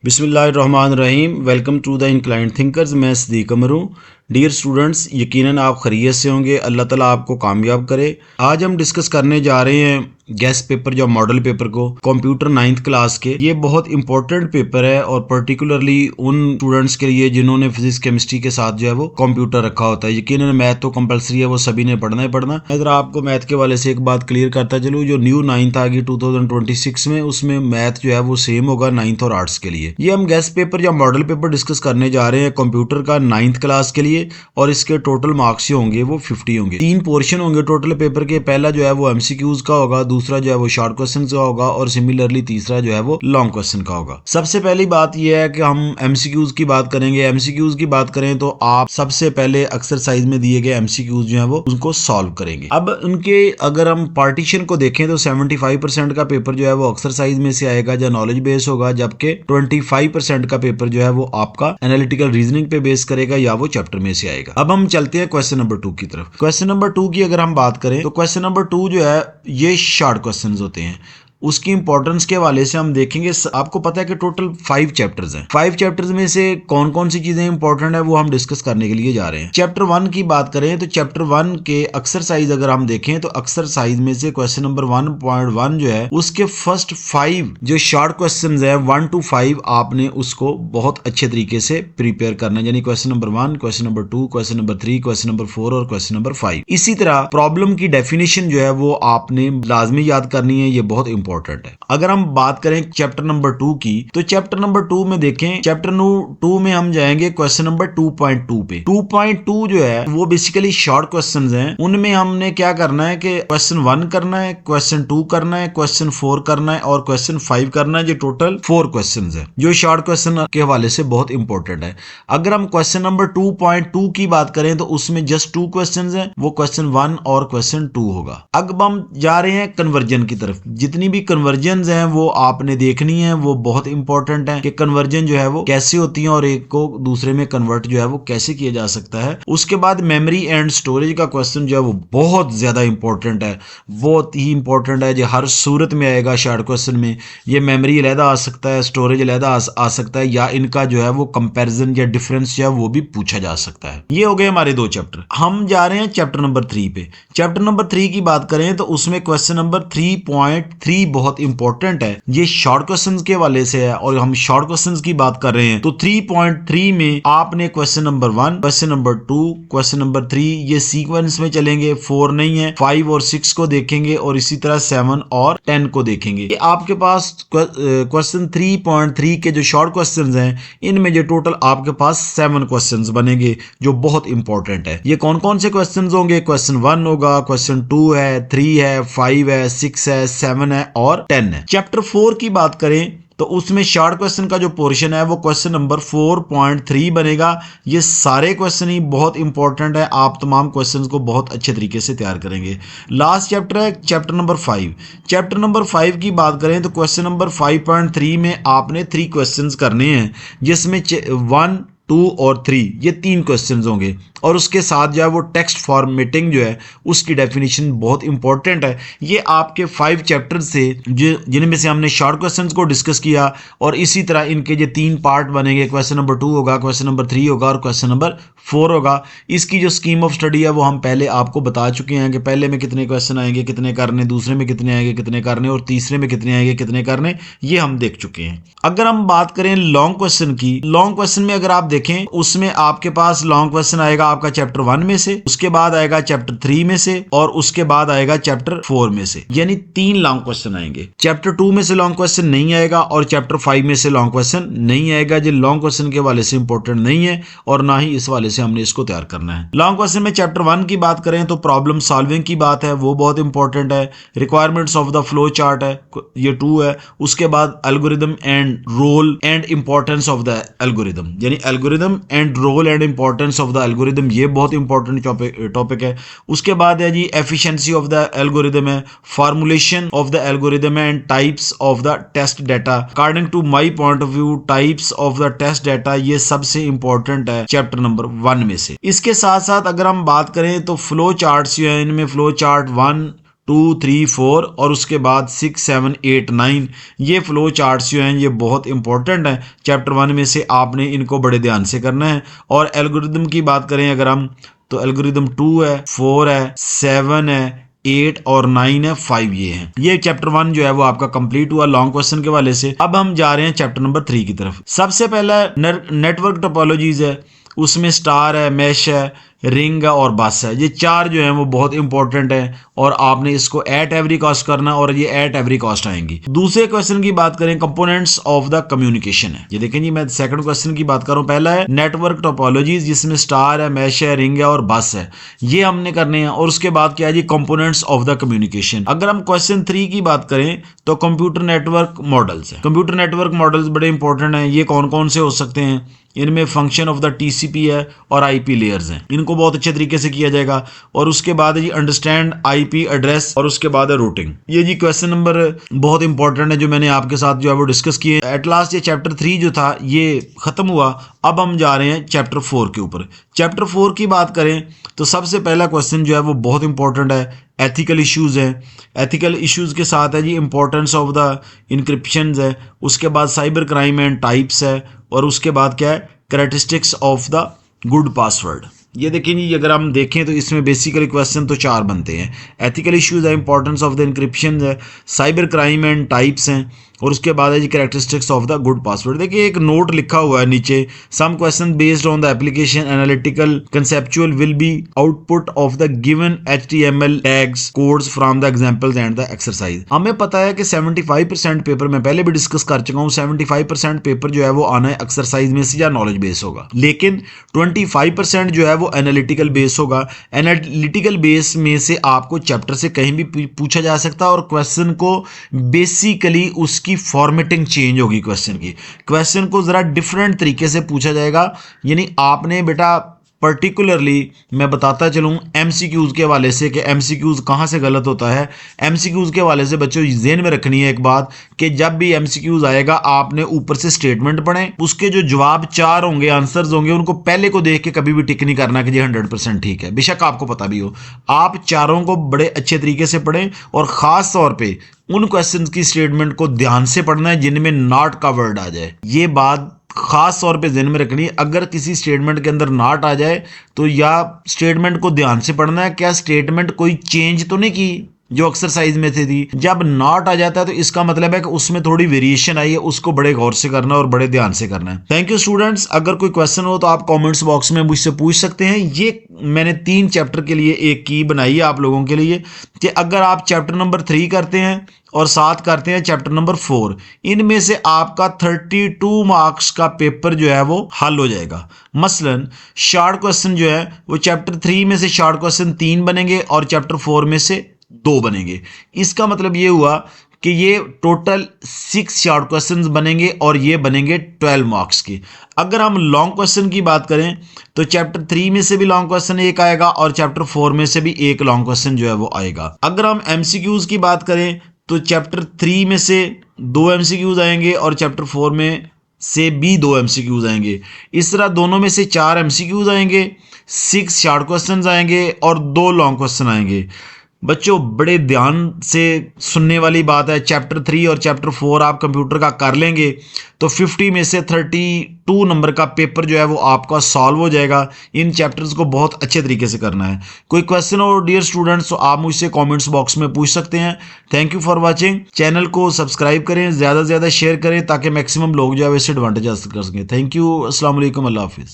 बिस्मिल्लाहिर्रहमानिर्रहीम। Welcome to the inclined thinkers. मैं सदीक अमर हूँ। डियर स्टूडेंट्स, यकीनन आप खैरियत से होंगे। अल्लाह ताला आपको कामयाब करे। आज हम डिस्कस करने जा रहे हैं गेस्ट पेपर या मॉडल पेपर को, कंप्यूटर 9th क्लास के। ये बहुत इंपॉर्टेंट पेपर है और पर्टिकुलरली उन स्टूडेंट्स के लिए जिन्होंने फिजिक्स केमिस्ट्री के साथ जो है वो कंप्यूटर रखा होता है। यकीनन मैथ तो कंपलसरी है, वो सभी ने पढ़ना ही पढ़ना। मैं जरा आपको मैथ के वाले से एक बात क्लियर करता चलूँ। जो न्यू 9th आ गई 2026 में, उसमें मैथ जो है वो सेम होगा 9th और आर्ट्स के लिए। ये हम गेस्ट पेपर या मॉडल पेपर डिस्कस करने जा रहे हैं कंप्यूटर का 9th क्लास के लिए, और इसके टोटल मार्क्स जो होंगे वो 50 होंगे। 3 पोर्शन होंगे टोटल पेपर के। पहला जो है वो एमसीक्यूज का होगा, दूसरा जो है वो शॉर्ट क्वेश्चन का होगा, और सिमिलरली तीसरा जो है वो लॉन्ग क्वेश्चन का होगा। सबसे पहली बात यह है कि हम एमसीक्यूज की बात करेंगे। एमसीक्यूज की बात करें तो आप सबसे पहले एक्सरसाइज में दिए गए एमसीक्यूज जो है वो उनको सॉल्व करेंगे। अब उनके अगर हम पार्टीशन को देखें तो 75% का पेपर जो है वो एक्सरसाइज में से आएगा या नॉलेज बेस होगा, जबकि 25% का पेपर जो है वो आपका एनालिटिकल रीजनिंग पे बेस करेगा या वो चैप्टर में से आएगा। अब हम चलते हैं क्वेश्चन नंबर 2 की तरफ। क्वेश्चन नंबर 2 की अगर हम बात करें तो क्वेश्चन नंबर 2 जो है ये शॉर्ट क्वेश्चंस होते हैं। उसकी इंपॉर्टेंस के हवाले से हम देखेंगे। आपको पता है कि टोटल 5 चैप्टर्स हैं। 5 चैप्टर्स में से कौन कौन सी चीजें इंपॉर्टेंट है वो हम डिस्कस करने के लिए जा रहे हैं। चैप्टर 1 की बात करें तो चैप्टर 1 के एक्सरसाइज अगर हम देखें तो एक्सरसाइज में से क्वेश्चन नंबर 1.1 जो है उसके फर्स्ट 5 जो शॉर्ट क्वेश्चन है 1 to 5 आपने उसको बहुत अच्छे तरीके से प्रिपेयर करना है। यानी question number 1, question number 2, question number 3, question number 4 और क्वेश्चन नंबर 5। इसी तरह प्रॉब्लम की डेफिनेशन जो है वो आपने लाजमी याद करनी है। ये बहुत इंपॉर्टेंट है। अगर हम बात करें चैप्टर नंबर 2 की तो चैप्टर नंबर 2 में देखें, चैप्टर 2 में हम जाएंगे क्वेश्चन नंबर 2.2 पे। 2.2 जो है वो बेसिकली शॉर्ट क्वेश्चंस हैं। उनमें हमने क्या करना है कि क्वेश्चन 1 करना है, क्वेश्चन 2 करना है, क्वेश्चन 4 करना है और क्वेश्चन 5 करना है। जो टोटल 4 क्वेश्चंस है जो शॉर्ट क्वेश्चन के हवाले से बहुत इंपॉर्टेंट है। अगर हम क्वेश्चन नंबर 2.2 की बात करें तो उसमें जस्ट 2 क्वेश्चंस हैं, वो क्वेश्चन 1 और क्वेश्चन 2 होगा। अब हम जा रहे हैं कन्वर्जन की तरफ। जितनी भी कन्वर्जन हैं वो आपने देखनी है, वो बहुत इंपॉर्टेंट है कि कन्वर्जन जो है वो कैसे होती है और एक को दूसरे में कन्वर्ट जो है वो कैसे किया जा सकता है। उसके बाद मेमोरी एंड स्टोरेज का क्वेश्चन जो है वो बहुत ज्यादा इंपॉर्टेंट है, बहुत ही इंपॉर्टेंट है। जो हर सूरत में आएगा शॉर्ट क्वेश्चन में। ये मेमोरी अलहदा आ सकता है, स्टोरेज अलहदा आ सकता है, या इनका जो है वो कंपैरिजन या डिफरेंस जो है वो भी पूछा जा सकता है। ये हो गए हमारे 2 चैप्टर। हम जा रहे हैं चैप्टर नंबर 3 पे। चैप्टर नंबर 3 की बात करें तो उसमें क्वेश्चन नंबर 3.3 बहुत इंपॉर्टेंट है। ये शॉर्ट क्वेश्चंस के हवाले से है और हम शॉर्ट क्वेश्चंस की बात कर रहे हैं। तो 3.3 में आपने question number 1, question number 2, question number 3 ये सीक्वेंस में चलेंगे। 4 नहीं है, 5 और 6 को देखेंगे और इसी तरह 7 और 10 को देखेंगे। ये आपके पास क्वेश्चन 3.3 के जो शॉर्ट क्वेश्चंस हैं इनमें जो टोटल आपके पास 7 क्वेश्चंस बनेंगे जो बहुत इंपॉर्टेंट है। ये कौन कौन से क्वेश्चंस होंगे? क्वेश्चन 1 होगा, क्वेश्चन 2 है, 3 है, 5 है, 6 है, 7 है और 10 है। चैप्टर 4 की बात करें तो उसमें शॉर्ट क्वेश्चन का जो पोर्शन है वो क्वेश्चन नंबर 4.3 बनेगा। ये सारे क्वेश्चन ही बहुत इंपॉर्टेंट है। आप तमाम क्वेश्चंस को बहुत अच्छे तरीके से तैयार करेंगे। लास्ट चैप्टर है चैप्टर नंबर 5। चैप्टर नंबर 5 की बात करें तो क्वेश्चन नंबर 5.3 में आपने 3 क्वेश्चंस करने हैं, जिसमें 1, 2 और 3 ये 3 क्वेश्चंस होंगे और उसके साथ जो है वो टेक्स्ट फॉर्मेटिंग जो है उसकी डेफिनेशन बहुत इंपॉर्टेंट है। ये आपके 5 चैप्टर से जिनमें से हमने शॉर्ट क्वेश्चंस को डिस्कस किया और इसी तरह इनके जो 3 पार्ट बनेंगे। क्वेश्चन नंबर 2 होगा, क्वेश्चन नंबर 3 होगा और क्वेश्चन नंबर 4 होगा। इसकी जो स्कीम ऑफ स्टडी है वो हम पहले आपको बता चुके हैं कि पहले में कितने क्वेश्चन आएंगे, कितने करने, दूसरे में कितने आएंगे, कितने करने और तीसरे में कितने आएंगे, कितने करने, ये हम देख चुके हैं। अगर हम बात करें लॉन्ग क्वेश्चन की, लॉन्ग क्वेश्चन में अगर आप देखें उसमें आपके पास लॉन्ग क्वेश्चन आएगा आपका चैप्टर 1 में से, उसके बाद आएगा चैप्टर 3 में से और उसके बाद आएगा चैप्टर 4 में से। यानी 3 लॉन्ग क्वेश्चन आएंगे। चैप्टर 2 में से लॉन्ग क्वेश्चन नहीं आएगा और चैप्टर 5 में से लॉन्ग क्वेश्चन नहीं आएगा। जो लॉन्ग क्वेश्चन के वाले से इंपॉर्टेंट नहीं है और ना ही इस वाले से हमने इसको तैयार करना है। लॉन्ग क्वेश्चन में चैप्टर 1 की बात करें तो प्रॉब्लम सॉल्विंग की बात है, वो बहुत इंपॉर्टेंट है। Requirements of the flow chart है, ये 2 है। उसके बाद algorithm and role and importance of the algorithm, यानी algorithm and role and importance of the algorithm, ये बहुत इंपॉर्टेंट टॉपिक है। उसके बाद है जी एफिशिएंसी ऑफ द एल्गोरिथम है, फॉर्मुलेशन ऑफ द एल्गोरिथम है and types of the test data. According to my point of view types of the test data ये सबसे इंपॉर्टेंट है चैप्टर नंबर 1 में से। इसके साथ साथ अगर हम बात करें तो फ्लो चार्ट्स जो है इनमें फ्लो चार्ट 1, 2, 3, 4 और उसके बाद 6, 7, 8, 9 ये फ्लो चार्ट्स जो हैं ये बहुत इंपॉर्टेंट हैं। चैप्टर 1 में से आपने इनको बड़े ध्यान से करना है। और एल्गोरिदम की बात करें अगर हम, तो एल्गोरिदम 2 है, 4 है, 7 है, 8 और 9 है, 5 ये हैं। ये चैप्टर 1 जो है वो आपका कंप्लीट हुआ लॉन्ग क्वेश्चन के वाले से। अब हम जा रहे हैं चैप्टर नंबर 3 की तरफ। सबसे पहला नेटवर्क टोपोलॉजीज है, उसमें स्टार है, मैश है, रिंग है और बस है। ये चार जो हैं वो बहुत इंपॉर्टेंट है और आपने इसको एट एवरी कॉस्ट करना और ये एट एवरी कॉस्ट आएंगी। दूसरे क्वेश्चन की बात करें, कंपोनेंट्स ऑफ द कम्युनिकेशन है। ये देखें जी, मैं सेकंड क्वेश्चन की बात कर रहा हूं। पहला है नेटवर्क टोपोलॉजीज, जिसमें स्टार है, मैश है, रिंग है और बस है। ये हमने करने हैं। और उसके बाद क्या है जी, कंपोनेंट्स ऑफ द कम्युनिकेशन। अगर हम क्वेश्चन 3 की बात करें तो कंप्यूटर नेटवर्क मॉडल्स है। कंप्यूटर नेटवर्क मॉडल्स बड़े इंपॉर्टेंट हैं। ये कौन कौन से हो सकते हैं? इनमें फंक्शन ऑफ द टीसीपी है और आईपी लेयर्स हैं। इनको बहुत अच्छे तरीके से किया जाएगा। और उसके बाद है जी अंडरस्टैंड आईपी एड्रेस और उसके बाद है रूटिंग। ये जी क्वेश्चन नंबर बहुत इंपॉर्टेंट है जो मैंने आपके साथ जो है वो डिस्कस किए। एट लास्ट ये चैप्टर 3 जो था ये खत्म हुआ। अब हम जा रहे हैं चैप्टर 4 के ऊपर। चैप्टर 4 की बात करें तो सबसे पहला क्वेश्चन जो है वो बहुत इंपॉर्टेंट है, एथिकल इश्यूज है। एथिकल इश्यूज के साथ है जी इंपॉर्टेंस ऑफ द इंक्रिप्शंस है। उसके बाद साइबर क्राइम एंड टाइप्स है। और उसके बाद क्या है, characteristics of the good password. ये देखें जी, अगर हम देखें तो इसमें बेसिकली क्वेश्चन तो 4 बनते हैं। एथिकल इश्यूज है, इंपॉर्टेंस ऑफ द इंक्रिप्शन है, साइबर क्राइम एंड टाइप्स हैं और उसके बाद है जी characteristics of the good password. देखिए एक नोट लिखा हुआ है नीचे, some question based on the application analytical conceptual will be output of the given HTML tags codes from the examples and the exercise. हमें पता है कि 75% पेपर, मैं पहले भी डिस्कस कर चुका हूँ, 75% पेपर जो है वो आना है एक्सरसाइज में से या नॉलेज बेस होगा, लेकिन 25% जो है वो एनालिटिकल बेस होगा। एनालिटिकल बेस में से आपको चैप्टर से कहीं भी पूछा जा सकता है और क्वेश्चन को बेसिकली उसकी फॉर्मेटिंग चेंज होगी। क्वेश्चन को जरा डिफरेंट तरीके से पूछा जाएगा। यानी आपने बेटा पर्टिकुलरली मैं बताता चलूँ एमसीक्यूज के हवाले से कि एमसीक्यूज कहाँ से गलत होता है। एमसीक्यूज के हवाले से बच्चों ज़हन में रखनी है एक बात कि जब भी एमसीक्यूज आएगा आपने ऊपर से स्टेटमेंट पढ़ें, उसके जो जवाब 4 होंगे, आंसर्स होंगे, उनको पहले को देख के कभी भी टिक नहीं करना कि जी 100% ठीक है, बेशक आपको पता भी हो। आप चारों को बड़े अच्छे तरीके से पढ़ें और ख़ास तौर पर उन क्वेश्चन की स्टेटमेंट को ध्यान से पढ़ना है जिनमें नॉट का वर्ड आ जाए। ये बात खास तौर पे ध्यान में रखनी है। अगर किसी स्टेटमेंट के अंदर नॉट आ जाए तो या स्टेटमेंट को ध्यान से पढ़ना है, क्या स्टेटमेंट कोई चेंज तो नहीं की जो एक्सरसाइज में थी। जब नॉट आ जाता है तो इसका मतलब है कि उसमें थोड़ी वेरिएशन आई है, उसको बड़े गौर से करना और बड़े ध्यान से करना है। Thank you students. अगर कोई क्वेश्चन हो तो आप कमेंट्स बॉक्स में मुझसे पूछ सकते हैं। ये मैंने 3 चैप्टर के लिए एक की बनाई है आप लोगों के लिए कि अगर आप चैप्टर नंबर 3 करते हैं और साथ करते हैं चैप्टर नंबर 4, इनमें से आपका 32 मार्क्स का पेपर जो है वो हल हो जाएगा। मसलन शॉर्ट क्वेश्चन जो है वो चैप्टर 3 में से शॉर्ट क्वेश्चन 3 बनेंगे और चैप्टर 4 में से 2 बनेंगे। इसका मतलब ये हुआ कि ये टोटल 6 शॉर्ट क्वेश्चंस बनेंगे और ये बनेंगे 12 मार्क्स की। अगर हम लॉन्ग क्वेश्चन की बात करें तो चैप्टर 3 में से भी लॉन्ग क्वेश्चन एक आएगा और चैप्टर 4 में से भी एक लॉन्ग क्वेश्चन जो है वो आएगा। अगर हम एमसीक्यूज की बात करें तो चैप्टर 3 में से 2 एमसीक्यूज आएंगे और चैप्टर 4 में से भी 2 एमसीक्यूज आएंगे। इस तरह दोनों में से 4 एमसीक्यूज आएंगे, 6 शॉर्ट क्वेश्चंस आएंगे और 2 लॉन्ग क्वेश्चन आएंगे। बच्चों बड़े ध्यान से सुनने वाली बात है, चैप्टर 3 और चैप्टर 4 आप कंप्यूटर का कर लेंगे तो 50 में से 32 नंबर का पेपर जो है वो आपका सॉल्व हो जाएगा। इन चैप्टर्स को बहुत अच्छे तरीके से करना है। कोई क्वेश्चन हो डियर स्टूडेंट्स तो आप मुझसे कमेंट्स बॉक्स में पूछ सकते हैं। Thank you for watching. Channel को सब्सक्राइब करें, ज़्यादा से ज़्यादा शेयर करें ताकि मैक्सिमम लोग जो है इससे एडवांटेज हासिल कर सकें। Thank you. अस्सलाम वालेकुम, अल्लाह हाफिज़।